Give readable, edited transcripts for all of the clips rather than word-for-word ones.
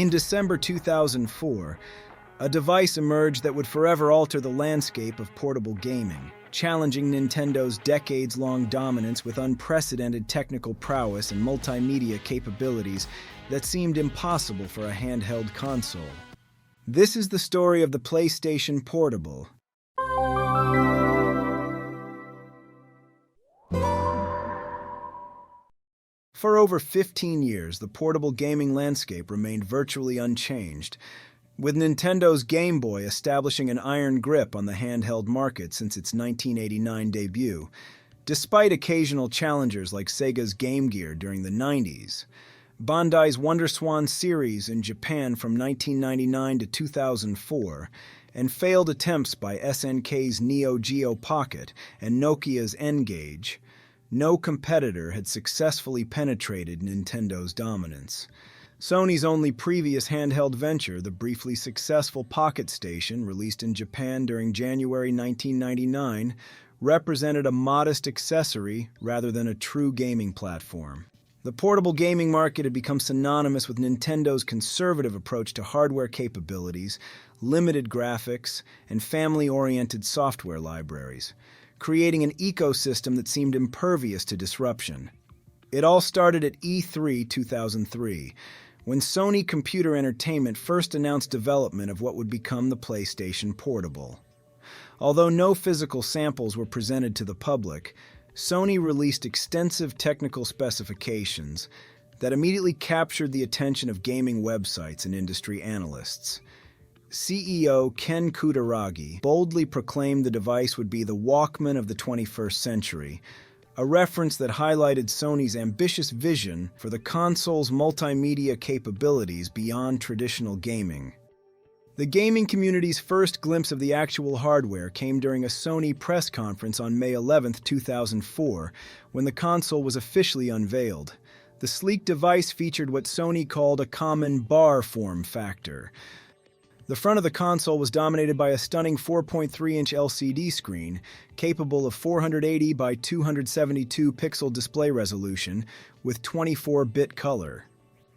In December 2004, a device emerged that would forever alter the landscape of portable gaming, challenging Nintendo's decades-long dominance with unprecedented technical prowess and multimedia capabilities that seemed impossible for a handheld console. This is the story of the PlayStation Portable. For over 15 years, the portable gaming landscape remained virtually unchanged, with Nintendo's Game Boy establishing an iron grip on the handheld market since its 1989 debut, despite occasional challengers like Sega's Game Gear during the 90s. Bandai's WonderSwan series in Japan from 1999 to 2004, and failed attempts by SNK's Neo Geo Pocket and Nokia's N-Gage, no competitor had successfully penetrated Nintendo's dominance. Sony's only previous handheld venture, the briefly successful Pocket Station, released in Japan during January 1999, represented a modest accessory rather than a true gaming platform. The portable gaming market had become synonymous with Nintendo's conservative approach to hardware capabilities, limited graphics, and family-oriented software libraries, creating an ecosystem that seemed impervious to disruption. It all started at E3 2003, when Sony Computer Entertainment first announced development of what would become the PlayStation Portable. Although no physical samples were presented to the public, Sony released extensive technical specifications that immediately captured the attention of gaming websites and industry analysts. CEO Ken Kutaragi boldly proclaimed the device would be the Walkman of the 21st century, a reference that highlighted Sony's ambitious vision for the console's multimedia capabilities beyond traditional gaming. The gaming community's first glimpse of the actual hardware came during a Sony press conference on May 11, 2004, when the console was officially unveiled. The sleek device featured what Sony called a common bar form factor. The front of the console was dominated by a stunning 4.3-inch LCD screen, capable of 480 by 272 pixel display resolution with 24-bit color,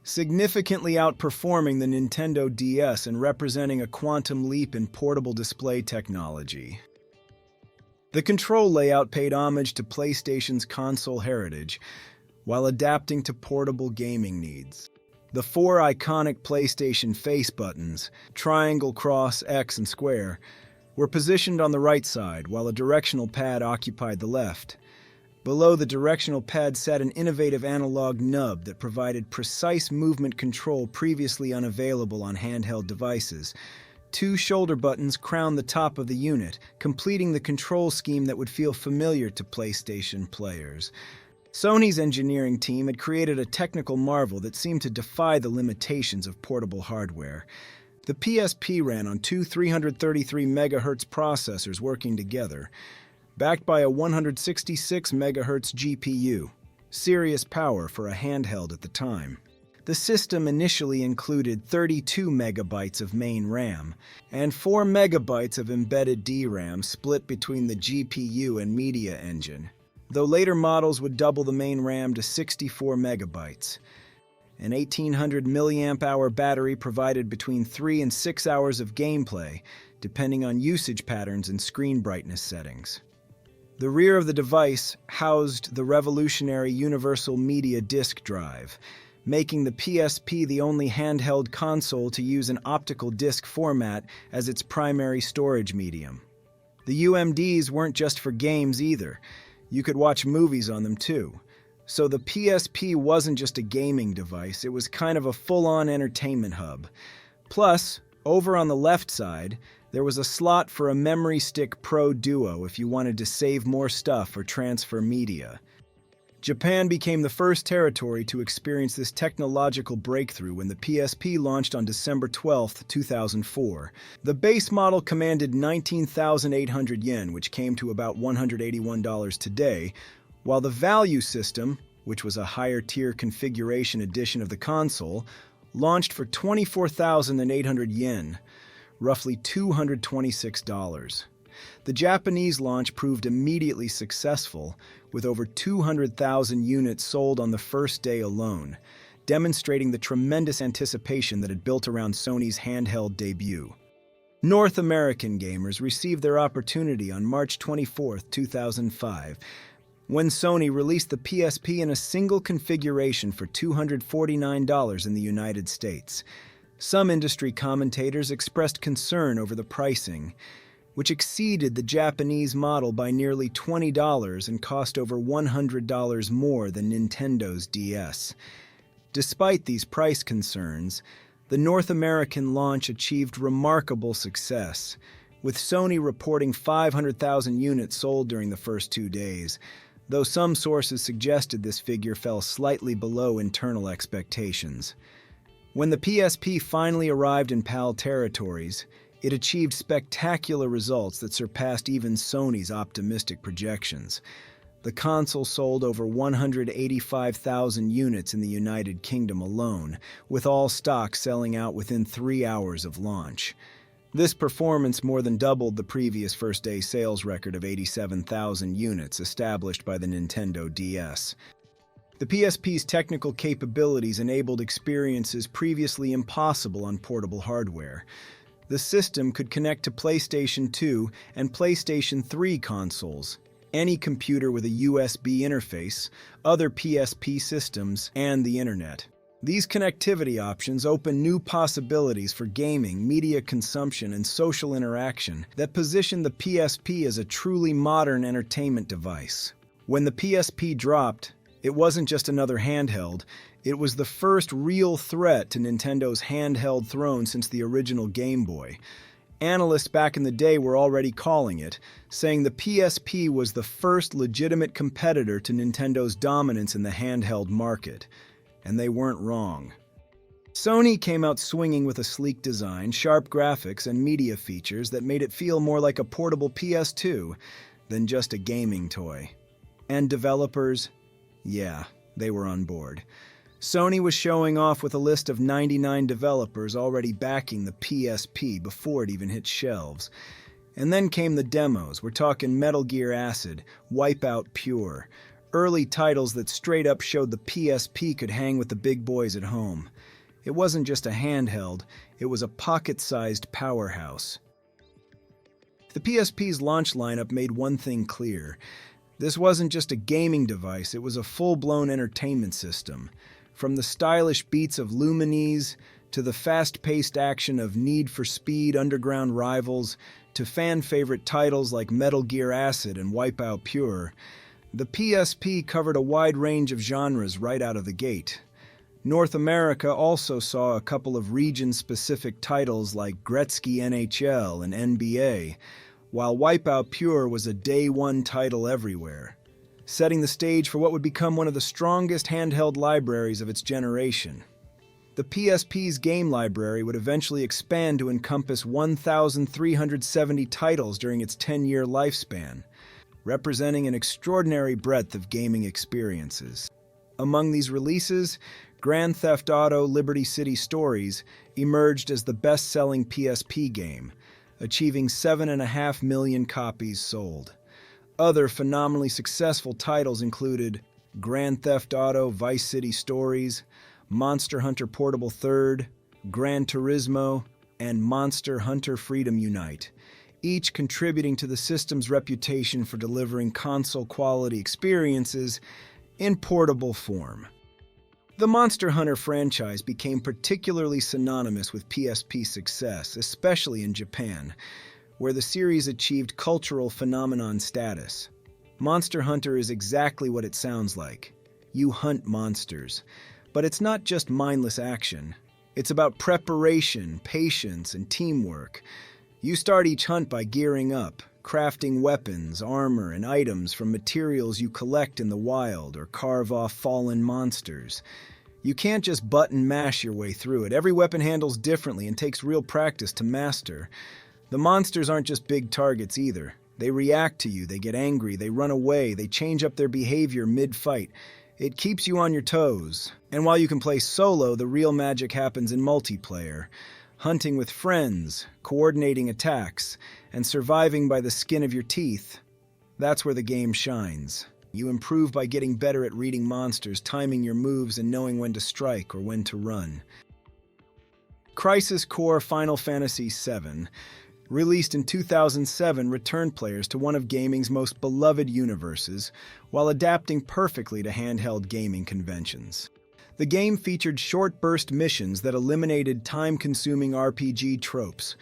significantly outperforming the Nintendo DS and representing a quantum leap in portable display technology. The control layout paid homage to PlayStation's console heritage, while adapting to portable gaming needs. The four iconic PlayStation face buttons, triangle, cross, X, and square, were positioned on the right side, while a directional pad occupied the left. Below the directional pad sat an innovative analog nub that provided precise movement control previously unavailable on handheld devices. Two shoulder buttons crowned the top of the unit, completing the control scheme that would feel familiar to PlayStation players. Sony's engineering team had created a technical marvel that seemed to defy the limitations of portable hardware. The PSP ran on two 333 MHz processors working together, backed by a 166 MHz GPU, serious power for a handheld at the time. The system initially included 32 megabytes of main RAM and 4 megabytes of embedded DRAM split between the GPU and media engine, though later models would double the main RAM to 64 megabytes. An 1800 mAh battery provided between 3 and 6 hours of gameplay, depending on usage patterns and screen brightness settings. The rear of the device housed the revolutionary Universal Media Disk Drive, making the PSP the only handheld console to use an optical disc format as its primary storage medium. The UMDs weren't just for games either. You could watch movies on them too. So the PSP wasn't just a gaming device, it was kind of a full-on entertainment hub. Plus, over on the left side, there was a slot for a Memory Stick Pro Duo if you wanted to save more stuff or transfer media. Japan became the first territory to experience this technological breakthrough when the PSP launched on December 12, 2004. The base model commanded 19,800 yen, which came to about $181 today, while the value system, which was a higher-tier configuration edition of the console, launched for 24,800 yen, roughly $226. The Japanese launch proved immediately successful, with over 200,000 units sold on the first day alone, demonstrating the tremendous anticipation that had built around Sony's handheld debut. North American gamers received their opportunity on March 24, 2005, when Sony released the PSP in a single configuration for $249 in the United States. Some industry commentators expressed concern over the pricing, which exceeded the Japanese model by nearly $20 and cost over $100 more than Nintendo's DS. Despite these price concerns, the North American launch achieved remarkable success, with Sony reporting 500,000 units sold during the first 2 days, though some sources suggested this figure fell slightly below internal expectations. When the PSP finally arrived in PAL territories, it achieved spectacular results that surpassed even Sony's optimistic projections. The console sold over 185,000 units in the United Kingdom alone, with all stock selling out within 3 hours of launch. This performance more than doubled the previous first-day sales record of 87,000 units established by the Nintendo DS. The PSP's technical capabilities enabled experiences previously impossible on portable hardware. The system could connect to PlayStation 2 and PlayStation 3 consoles, any computer with a USB interface, other PSP systems, and the Internet. These connectivity options open new possibilities for gaming, media consumption, and social interaction that position the PSP as a truly modern entertainment device. When the PSP dropped, it wasn't just another handheld, it was the first real threat to Nintendo's handheld throne since the original Game Boy. Analysts back in the day were already calling it, saying the PSP was the first legitimate competitor to Nintendo's dominance in the handheld market. And they weren't wrong. Sony came out swinging with a sleek design, sharp graphics, and media features that made it feel more like a portable PS2 than just a gaming toy. And developers? Yeah, they were on board. Sony was showing off with a list of 99 developers already backing the PSP before it even hit shelves. And then came the demos. We're talking Metal Gear Acid, Wipeout Pure, early titles that straight up showed the PSP could hang with the big boys at home. It wasn't just a handheld, it was a pocket-sized powerhouse. The PSP's launch lineup made one thing clear. This wasn't just a gaming device, it was a full-blown entertainment system. From the stylish beats of Lumines, to the fast-paced action of Need for Speed Underground Rivals, to fan-favorite titles like Metal Gear Acid and Wipeout Pure, the PSP covered a wide range of genres right out of the gate. North America also saw a couple of region-specific titles like Gretzky NHL and NBA, while Wipeout Pure was a day-one title everywhere, setting the stage for what would become one of the strongest handheld libraries of its generation. The PSP's game library would eventually expand to encompass 1,370 titles during its 10-year lifespan, representing an extraordinary breadth of gaming experiences. Among these releases, Grand Theft Auto Liberty City Stories emerged as the best-selling PSP game, achieving 7.5 million copies sold. Other phenomenally successful titles included Grand Theft Auto Vice City Stories, Monster Hunter Portable 3rd, Gran Turismo, and Monster Hunter Freedom Unite, each contributing to the system's reputation for delivering console-quality experiences in portable form. The Monster Hunter franchise became particularly synonymous with PSP success, especially in Japan, where the series achieved cultural phenomenon status. Monster Hunter is exactly what it sounds like. You hunt monsters. But it's not just mindless action. It's about preparation, patience, and teamwork. You start each hunt by gearing up, crafting weapons, armor, and items from materials you collect in the wild or carve off fallen monsters. You can't just button mash your way through it. Every weapon handles differently and takes real practice to master. The monsters aren't just big targets either. They react to you, they get angry, they run away, they change up their behavior mid-fight. It keeps you on your toes. And while you can play solo, the real magic happens in multiplayer. Hunting with friends, coordinating attacks, and surviving by the skin of your teeth. That's where the game shines. You improve by getting better at reading monsters, timing your moves, and knowing when to strike or when to run. Crisis Core Final Fantasy VII, released in 2007, returned players to one of gaming's most beloved universes, while adapting perfectly to handheld gaming conventions. The game featured short burst missions that eliminated time-consuming RPG tropes,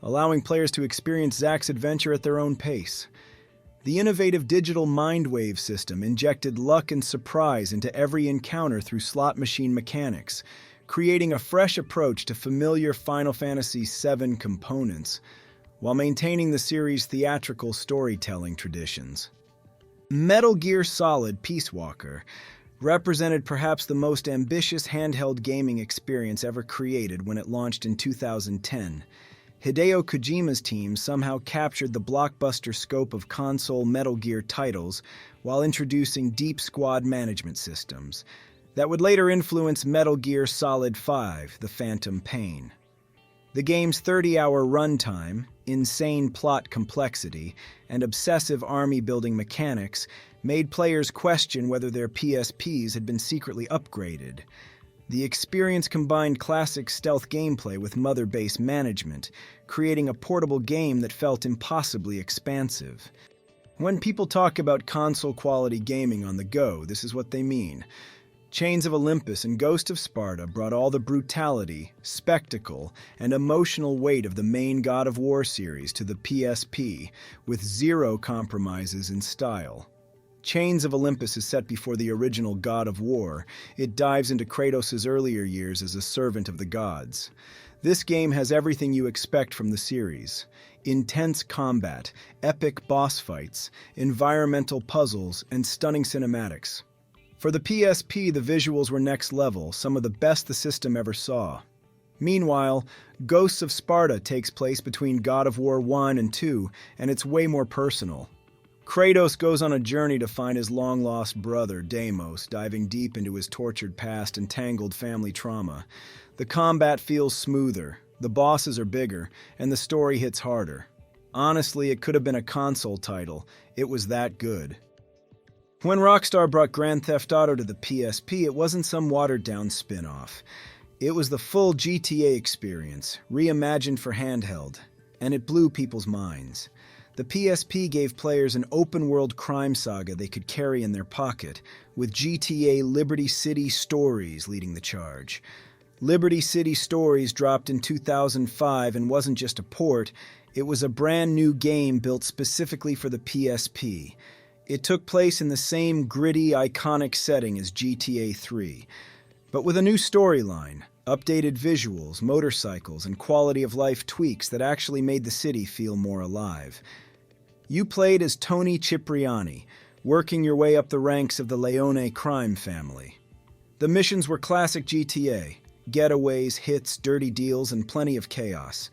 allowing players to experience Zack's adventure at their own pace. The innovative digital Mindwave system injected luck and surprise into every encounter through slot machine mechanics, creating a fresh approach to familiar Final Fantasy VII components, while maintaining the series' theatrical storytelling traditions. Metal Gear Solid Peace Walker represented perhaps the most ambitious handheld gaming experience ever created when it launched in 2010. Hideo Kojima's team somehow captured the blockbuster scope of console Metal Gear titles while introducing deep squad management systems that would later influence Metal Gear Solid 5: The Phantom Pain. The game's 30-hour runtime, insane plot complexity, and obsessive army-building mechanics made players question whether their PSPs had been secretly upgraded. The experience combined classic stealth gameplay with mother base management, creating a portable game that felt impossibly expansive. When people talk about console-quality gaming on the go, this is what they mean. Chains of Olympus and Ghost of Sparta brought all the brutality, spectacle, and emotional weight of the main God of War series to the PSP, with zero compromises in style. Chains of Olympus is set before the original God of War. It dives into Kratos' earlier years as a servant of the gods. This game has everything you expect from the series: intense combat, epic boss fights, environmental puzzles, and stunning cinematics. For the PSP, the visuals were next level, some of the best the system ever saw. Meanwhile, Ghosts of Sparta takes place between God of War 1 and 2, and it's way more personal. Kratos goes on a journey to find his long-lost brother, Deimos, diving deep into his tortured past and tangled family trauma. The combat feels smoother, the bosses are bigger, and the story hits harder. Honestly, it could have been a console title. It was that good. When Rockstar brought Grand Theft Auto to the PSP, it wasn't some watered-down spin-off. It was the full GTA experience, reimagined for handheld, and it blew people's minds. The PSP gave players an open-world crime saga they could carry in their pocket, with GTA Liberty City Stories leading the charge. Liberty City Stories dropped in 2005 and wasn't just a port, it was a brand new game built specifically for the PSP. It took place in the same gritty, iconic setting as GTA 3, but with a new storyline, updated visuals, motorcycles, and quality-of-life tweaks that actually made the city feel more alive. You played as Tony Cipriani, working your way up the ranks of the Leone crime family. The missions were classic GTA, getaways, hits, dirty deals, and plenty of chaos.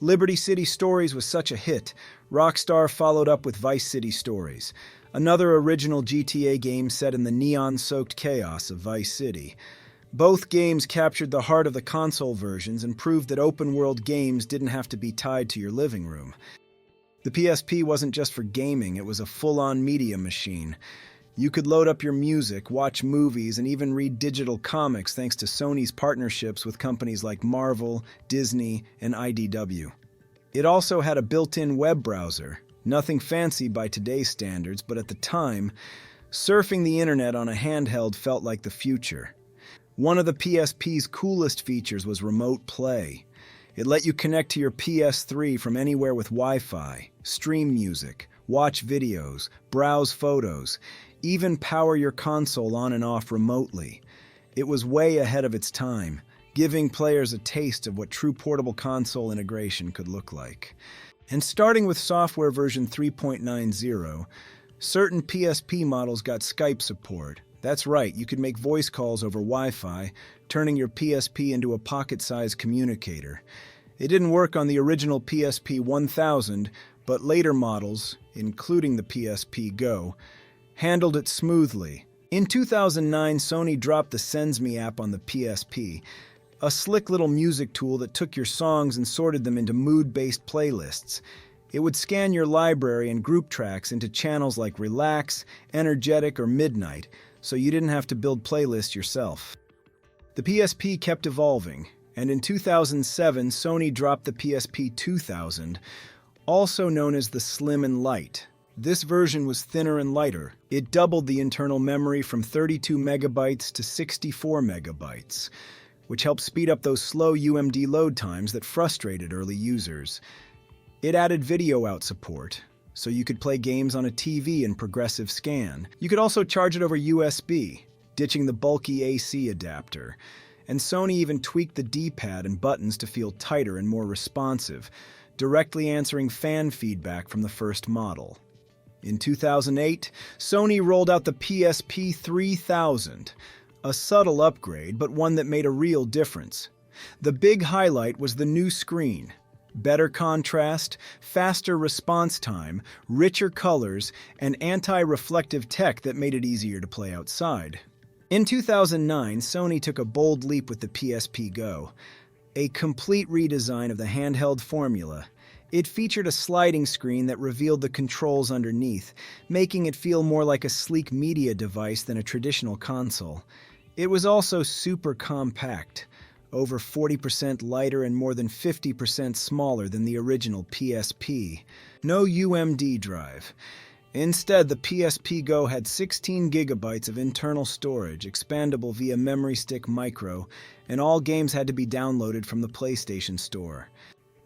Liberty City Stories was such a hit, Rockstar followed up with Vice City Stories, another original GTA game set in the neon-soaked chaos of Vice City. Both games captured the heart of the console versions and proved that open-world games didn't have to be tied to your living room. The PSP wasn't just for gaming, it was a full-on media machine. You could load up your music, watch movies, and even read digital comics thanks to Sony's partnerships with companies like Marvel, Disney, and IDW. It also had a built-in web browser. Nothing fancy by today's standards, but at the time, surfing the internet on a handheld felt like the future. One of the PSP's coolest features was remote play. It let you connect to your PS3 from anywhere with Wi-Fi, stream music, watch videos, browse photos, even power your console on and off remotely. It was way ahead of its time, giving players a taste of what true portable console integration could look like. And starting with software version 3.90, certain PSP models got Skype support. That's right, you could make voice calls over Wi-Fi, turning your PSP into a pocket-sized communicator. It didn't work on the original PSP 1000, but later models, including the PSP Go, handled it smoothly. In 2009, Sony dropped the Sends Me app on the PSP, a slick little music tool that took your songs and sorted them into mood-based playlists. It would scan your library and group tracks into channels like Relax, Energetic, or Midnight, so you didn't have to build playlists yourself. The PSP kept evolving, and in 2007, Sony dropped the PSP 2000, also known as the Slim&Lite. This version was thinner and lighter. It doubled the internal memory from 32 megabytes to 64 megabytes, which helped speed up those slow UMD load times that frustrated early users. It added video out support, so you could play games on a TV in progressive scan. You could also charge it over USB, ditching the bulky AC adapter. And Sony even tweaked the D-pad and buttons to feel tighter and more responsive, directly answering fan feedback from the first model. In 2008, Sony rolled out the PSP 3000, a subtle upgrade, but one that made a real difference. The big highlight was the new screen. Better contrast, faster response time, richer colors, and anti-reflective tech that made it easier to play outside. In 2009, Sony took a bold leap with the PSP Go, a complete redesign of the handheld formula. It featured a sliding screen that revealed the controls underneath, making it feel more like a sleek media device than a traditional console. It was also super compact, over 40% lighter and more than 50% smaller than the original PSP. No UMD drive. Instead, the PSP Go had 16 gigabytes of internal storage, expandable via Memory Stick Micro, and all games had to be downloaded from the PlayStation Store.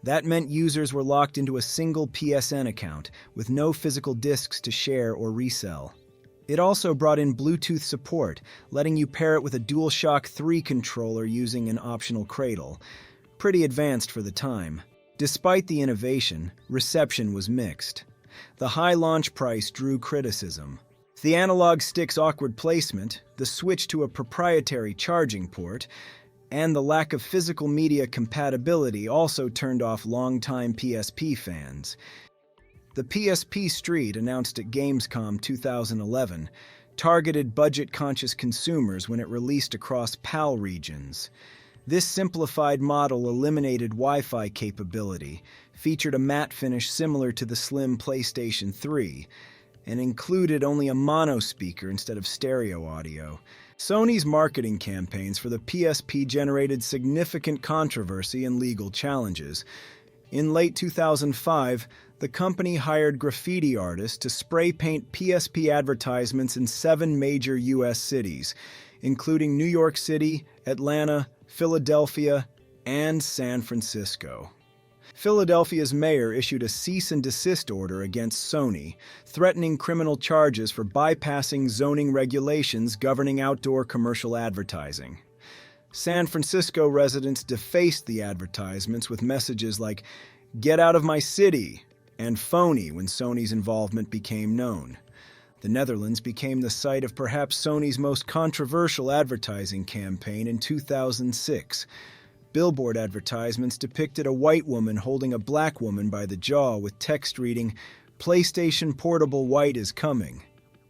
That meant users were locked into a single PSN account, with no physical discs to share or resell. It also brought in Bluetooth support, letting you pair it with a DualShock 3 controller using an optional cradle. Pretty advanced for the time. Despite the innovation, reception was mixed. The high launch price drew criticism. The analog stick's awkward placement, the switch to a proprietary charging port, and the lack of physical media compatibility also turned off longtime PSP fans. The PSP Street, announced at Gamescom 2011, targeted budget-conscious consumers when it released across PAL regions. This simplified model eliminated Wi-Fi capability, featured a matte finish similar to the slim PlayStation 3, and included only a mono speaker instead of stereo audio. Sony's marketing campaigns for the PSP generated significant controversy and legal challenges. In late 2005, the company hired graffiti artists to spray paint PSP advertisements in 7 major U.S. cities, including New York City, Atlanta, Philadelphia, and San Francisco. Philadelphia's mayor issued a cease and desist order against Sony, threatening criminal charges for bypassing zoning regulations governing outdoor commercial advertising. San Francisco residents defaced the advertisements with messages like, "Get out of my city," and "phony" when Sony's involvement became known. The Netherlands became the site of perhaps Sony's most controversial advertising campaign in 2006. Billboard advertisements depicted a white woman holding a black woman by the jaw with text reading, "PlayStation Portable White is coming."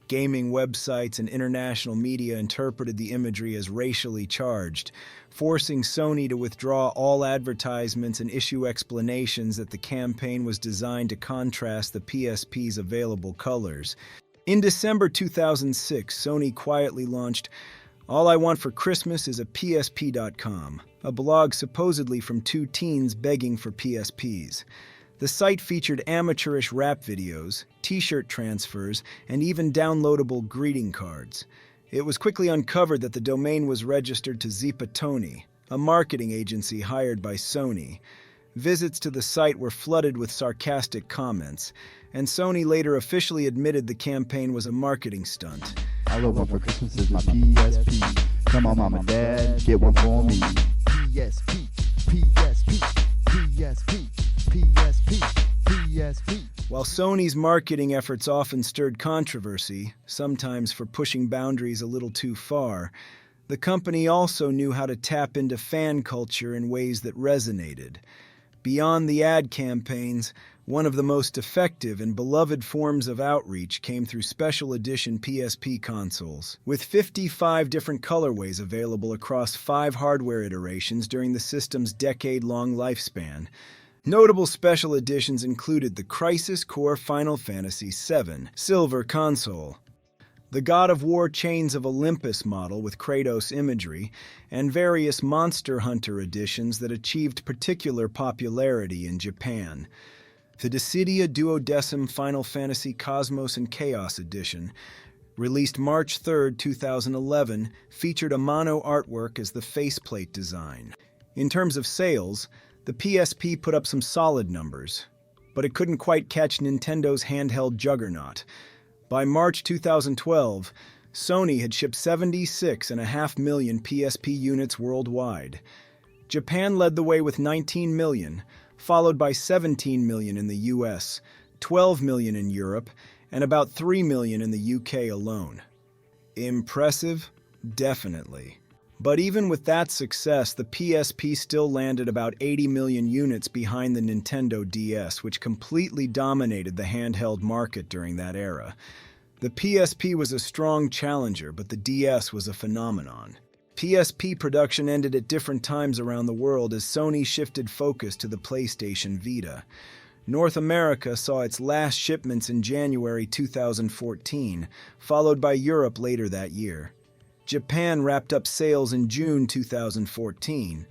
Gaming websites and international media interpreted the imagery as racially charged, forcing Sony to withdraw all advertisements and issue explanations that the campaign was designed to contrast the PSP's available colors. In December 2006, Sony quietly launched All I Want for Christmas is a PSP.com, a blog supposedly from 2 teens begging for PSPs. The site featured amateurish rap videos, t-shirt transfers, and even downloadable greeting cards. It was quickly uncovered that the domain was registered to Zipatoni, a marketing agency hired by Sony. Visits to the site were flooded with sarcastic comments, and Sony later officially admitted the campaign was a marketing stunt. All I want for Christmas is my PSP. Come on, mom and dad, get one for me. PSP, PSP, PSP, PSP, PSP. While Sony's marketing efforts often stirred controversy, sometimes for pushing boundaries a little too far, the company also knew how to tap into fan culture in ways that resonated. Beyond the ad campaigns, one of the most effective and beloved forms of outreach came through special edition PSP consoles. With 55 different colorways available across 5 hardware iterations during the system's decade-long lifespan, Notable special editions included the Crisis Core Final Fantasy VII Silver console, the God of War Chains of Olympus model with Kratos imagery, and various Monster Hunter editions that achieved particular popularity in Japan. The Dissidia Duodecim Final Fantasy Cosmos and Chaos Edition, released March 3, 2011, featured a mono artwork as the faceplate design. In terms of sales, the PSP put up some solid numbers, but it couldn't quite catch Nintendo's handheld juggernaut. By March 2012, Sony had shipped 76.5 million PSP units worldwide. Japan led the way with 19 million, followed by 17 million in the US, 12 million in Europe, and about 3 million in the UK alone. Impressive? Definitely. But even with that success, the PSP still landed about 80 million units behind the Nintendo DS, which completely dominated the handheld market during that era. The PSP was a strong challenger, but the DS was a phenomenon. PSP production ended at different times around the world as Sony shifted focus to the PlayStation Vita. North America saw its last shipments in January 2014, followed by Europe later that year. Japan wrapped up sales in June 2014,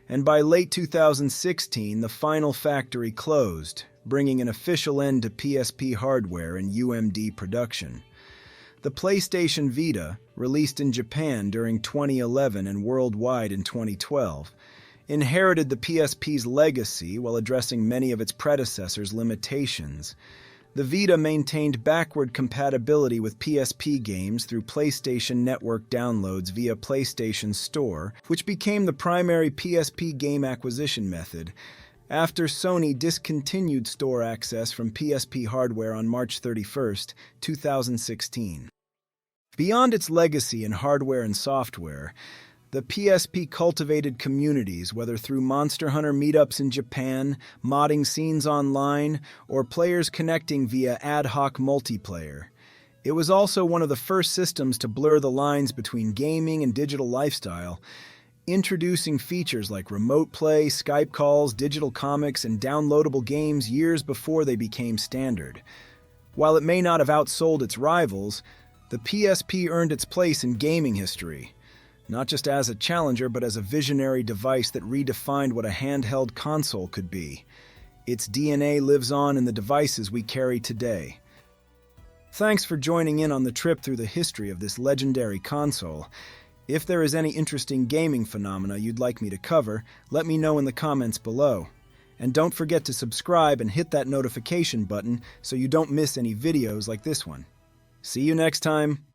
and by late 2016 the final factory closed, bringing an official end to PSP hardware and UMD production. The PlayStation Vita, released in Japan during 2011 and worldwide in 2012, inherited the PSP's legacy while addressing many of its predecessors' limitations. The Vita maintained backward compatibility with PSP games through PlayStation Network downloads via PlayStation Store, which became the primary PSP game acquisition method, after Sony discontinued store access from PSP hardware on March 31, 2016. Beyond its legacy in hardware and software, the PSP cultivated communities, whether through Monster Hunter meetups in Japan, modding scenes online, or players connecting via ad hoc multiplayer. It was also one of the first systems to blur the lines between gaming and digital lifestyle, introducing features like remote play, Skype calls, digital comics, and downloadable games years before they became standard. While it may not have outsold its rivals, the PSP earned its place in gaming history, not just as a challenger, but as a visionary device that redefined what a handheld console could be. Its DNA lives on in the devices we carry today. Thanks for joining in on the trip through the history of this legendary console. If there is any interesting gaming phenomena you'd like me to cover, let me know in the comments below. And don't forget to subscribe and hit that notification button so you don't miss any videos like this one. See you next time!